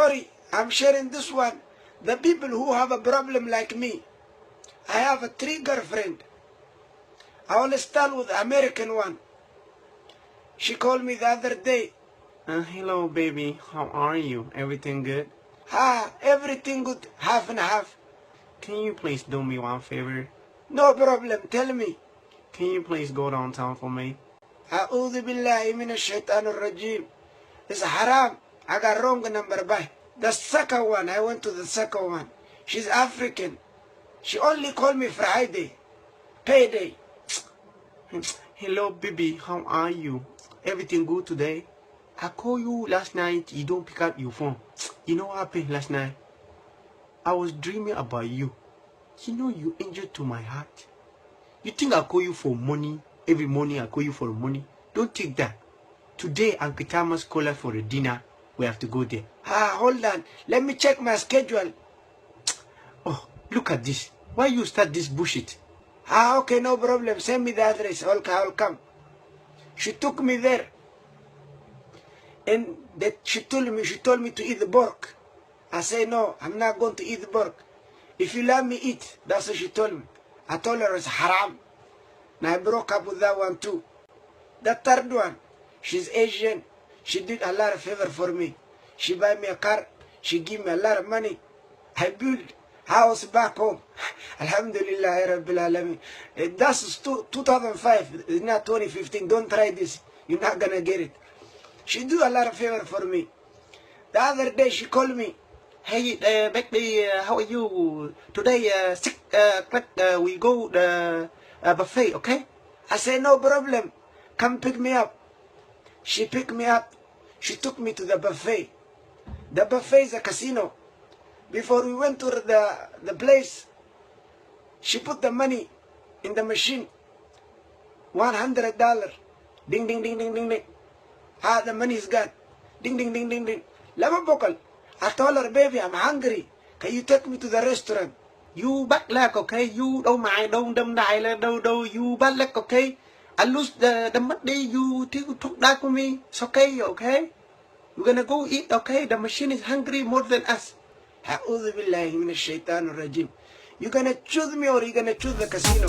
story. I'm sharing this one. The people who have a problem like me. I have a 3 girlfriend. I only start with the American one. She called me the other day. Hello, baby. How are you? Everything good? Everything good. Half and half. Can you please do me one favor? No problem. Tell me. Can you please go downtown for me? A'udhu billahi minash shaitanir rajim. It's haram. I got wrong number by. The second one, I went to the second one. She's African. She only called me Friday. Payday. Hello, baby. How are you? Everything good today? I called you last night. You don't pick up your phone. You know what happened last night? I was dreaming about you. You know you injured to my heart. You think I call you for money? Every morning I call you for money? Don't take that. Today Uncle Thomas called us for a dinner. We have to go there. Hold on. Let me check my schedule. Oh, look at this. Why you start this bullshit? Okay, no problem. Send me the address. I'll come. She took me there. And she told me to eat the pork. I say, no, I'm not going to eat the pork. If you let me eat, that's what she told me. I told her it's haram. Now I broke up with that one too. The third one, she's Asian. She did a lot of favor for me. She buy me a car. She give me a lot of money. I built house back home. Alhamdulillah, Rabbil Alameen. That's 2005. It's not 2015. Don't try this. You're not going to get it. She do a lot of favor for me. The other day she called me. Hey, baby, how are you? Today, 6 o'clock, we go the buffet, okay? I say, no problem. Come pick me up. She picked me up. She took me to the buffet. The buffet is a casino. Before we went to the place, she put the money in the machine. $100. Ding, ding, ding, ding, ding, ding. The money is gone. Ding, ding, ding, ding, ding. Lama bokal. I told her, baby, I'm hungry. Can you take me to the restaurant? You back leg, okay? You don't mind, don't die, you back leg, okay? I lose the money, you talk that with me. It's okay, okay? We're gonna go eat, okay? The machine is hungry more than us. A'udhu billahi minash shaitanir rajim. You gonna choose me or you gonna choose the casino?